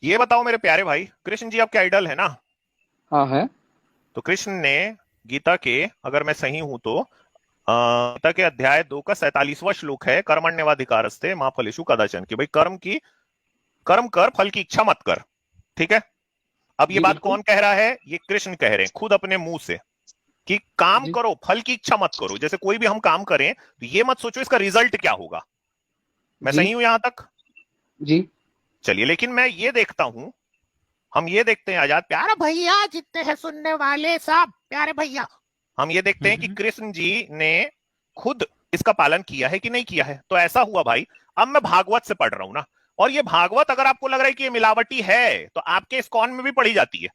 ये बताओ मेरे प्यारे भाई, कृष्ण जी आपके आइडल है ना? हाँ है। तो कृष्ण ने गीता के, अगर मैं सही हूं तो, गीता के अध्याय 2 का 47वां श्लोक है, कर्मण्येवाधिकारस्ते मां फलेषु कदाचन, कि भाई कर्म कर, फल की इच्छा मत कर। ठीक है। अब ये जी बात बिल्कुल। कौन कह रहा है? ये कृष्ण कह रहे हैं खुद अपने मुंह से, कि काम जी करो, फल की इच्छा मत करो। जैसे कोई भी हम काम करें तो ये मत सोचो इसका रिजल्ट क्या होगा। मैं जी सही हूं यहां तक? जी चलिए, लेकिन मैं ये देखता हूं, हम ये देखते हैं आजाद प्यारे भैया, जितने हैं सुनने वाले सब प्यारे भैया, हम ये देखते हैं कि हम्म। कृष्ण जी ने खुद इसका पालन किया है कि नहीं किया है। तो ऐसा हुआ भाई, अब मैं भागवत से पढ़ रहा हूं ना, और ये भागवत अगर आपको लग रहा है कि ये मिलावटी है तो आपके इस्कॉन में भी पढ़ी जाती है।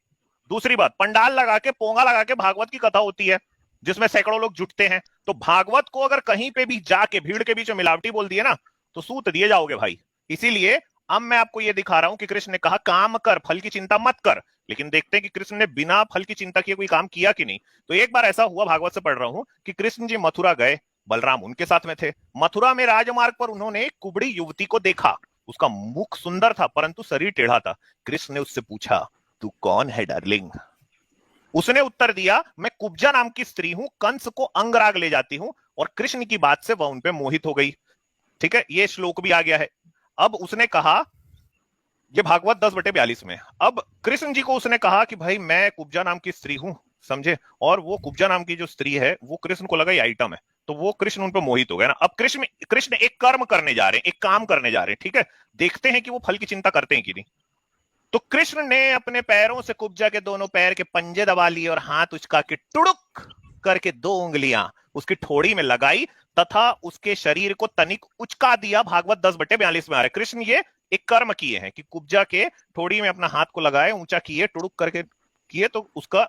दूसरी बात, पंडाल लगा के, पोंगा लगा के भागवत की कथा होती है, जिसमें सैकड़ों लोग जुटते हैं। तो भागवत को अगर कहीं पे भी जाके भीड़ के बीच में मिलावटी बोल दिए ना, तो सूत दिए जाओगे भाई। इसीलिए अब मैं आपको यह दिखा रहा हूं कि कृष्ण ने कहा काम कर, फल की चिंता मत कर। लेकिन देखते हैं कि कृष्ण ने बिना फल की चिंता किए कोई काम किया कि नहीं। तो एक बार ऐसा हुआ, भागवत से पढ़ रहा हूं, कि कृष्ण जी मथुरा गए, बलराम उनके साथ में थे। मथुरा में राजमार्ग पर उन्होंने एक कुबड़ी युवती को देखा। उसका मुख सुंदर था परंतु शरीर टेढ़ा था। कृष्ण ने उससे पूछा, तू कौन है डार्लिंग? उसने उत्तर दिया, मैं कुब्जा नाम की स्त्री हूं, कंस को अंगराग ले जाती हूं। और कृष्ण की बात से वह उन पे मोहित हो गई। ठीक है, ये श्लोक भी आ गया है। अब उसने कहा, ये भागवत 10/42 में, अब कृष्ण जी को उसने कहा कि भाई मैं कुब्जा नाम की स्त्री हूं, समझे? और वो कुब्जा नाम की जो स्त्री है वो कृष्ण को लगा ये आइटम है, तो वो कृष्ण उन पर मोहित हो गया ना। अब कृष्ण कृष्ण एक कर्म करने जा रहे हैं, एक काम करने जा रहे हैं। ठीक है, देखते हैं कि वो फल की चिंता करते हैं कि नहीं। तो कृष्ण ने अपने पैरों से कुब्जा के दोनों पैर के पंजे दबा लिए और हाथ उचका के टुड़ुक करके 2 उंगलियां उसकी ठोड़ी में लगाई तथा उसके शरीर को तनिक उचका दिया। भागवत 10/42 में आ रहा है। कृष्ण ये एक कर्म किए हैं कि कुब्जा के ठोड़ी में अपना हाथ को लगाए, ऊंचा किए, टुड़ुक करके किए, तो उसका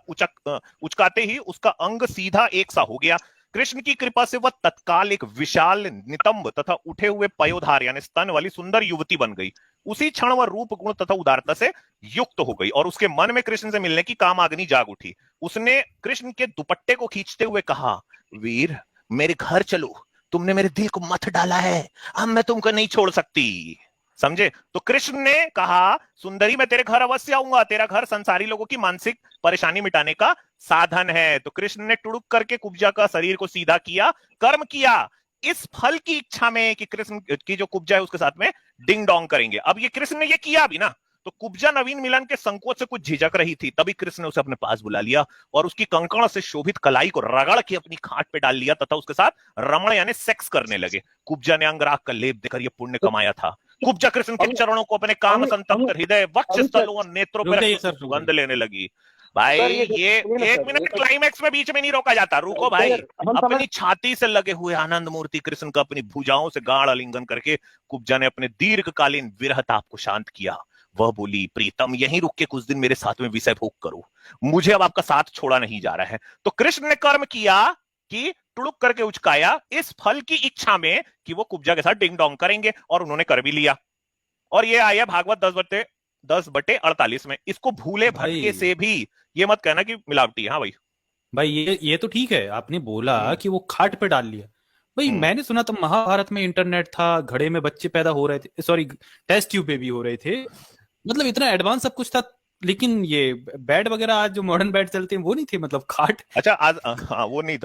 उचकाते ही उसका अंग सीधा एक सा हो गया। कृष्ण की कृपा से वह तत्काल एक विशाल, नितंब तथा उठे हुए पयोधार यानी स्तन वाली सुंदर युवती बन गई। उसी क्षण वह रूप, गुण तथा उदारता से युक्त हो गई और उसके मन में कृष्ण से मिलने की कामाग्नि जाग उठी। उसने कृष्ण के दुपट्टे को खींचते हुए कहा, वीर मेरे घर चलो, तुमने मेरे दिल को मत डाला है, अब मैं तुमको नहीं छोड़ सकती। समझे? तो कृष्ण ने कहा, सुंदरी मैं तेरे घर अवश्य आऊंगा, तेरा घर संसारी लोगों की मानसिक परेशानी मिटाने का साधन है। तो कृष्ण ने टुड़ुक करके कुब्जा का शरीर को सीधा किया, कर्म किया, इस फल की इच्छा में कि कृष्ण की जो कुब्जा है उसके साथ में डिंग डोंग करेंगे। अब ये कृष्ण ने ये किया भी ना, तो कुब्जा नवीन मिलन के संकोच से कुछ झिझक रही थी, तभी कृष्ण ने उसे अपने पास बुला लिया और उसकी कंकड़ से शोभित कलाई को रगड़ के अपनी खाट पे डाल लिया तथा उसके साथ रमण यानी सेक्स करने लगे। कुब्जा ने अंगराग का लेप देकर यह पुण्य तो कमाया था। कुब्जा कृष्ण के अनु चरणों को अपने काम अनु संतप्त अनु हृदय, वक्ष अनु सर। स्थलों और नेत्रों पर रुक रखकर जाइए उसकी सर, रुक सुगंध जाइए। लेने लगी। भाई सर ये सुनिए ना एक सर, ये मिनट, तो क्लाइमैक्स में बीच में नहीं रोका जाता, रुको भाई। सर हम समझ। अपनी छाती से लगे हुए आनंद मूर्ति कृष्ण का अपनी भुजाओं से गाढ़ आलिंगन करके कुब्जा ने अपने दीर्घकालीन विरह ताप को शांत किया। वह बोली, प्रीतम यहीं रुक के कुछ दिन मेरे साथ में विषय भोग करो, मुझे अब आपका साथ छोड़ा नहीं जा रहा है। तो कृष्ण ने कर्म किया कि टुड़ुक करके उचकाया, इस फल की इच्छा में कि वो कुब्जा के साथ डिंग डोंग करेंगे, और उन्होंने कर भी लिया। और ये आया भागवत 10/48 में। इसको भूले भटके भाई से भी ये मत कहना कि मिलावटी है। हाँ भाई। भाई, ये तो ठीक है, आपने बोला हम्म। कि वो खाट पे डाल लिया। भाई हम्म। मैंने सुना था महाभारत में इंटरनेट था, घड़े में बच्चे पैदा हो रहे थे, सॉरी टेस्ट ट्यूब बेबी हो रहे थे, मतलब इतना एडवांस सब कुछ था। लेकिन ये बेड वगैरह आज जो मॉडर्न बेड चलते हैं वो नहीं थे, मतलब खाट। अच्छा, आज हाँ वो नहीं था।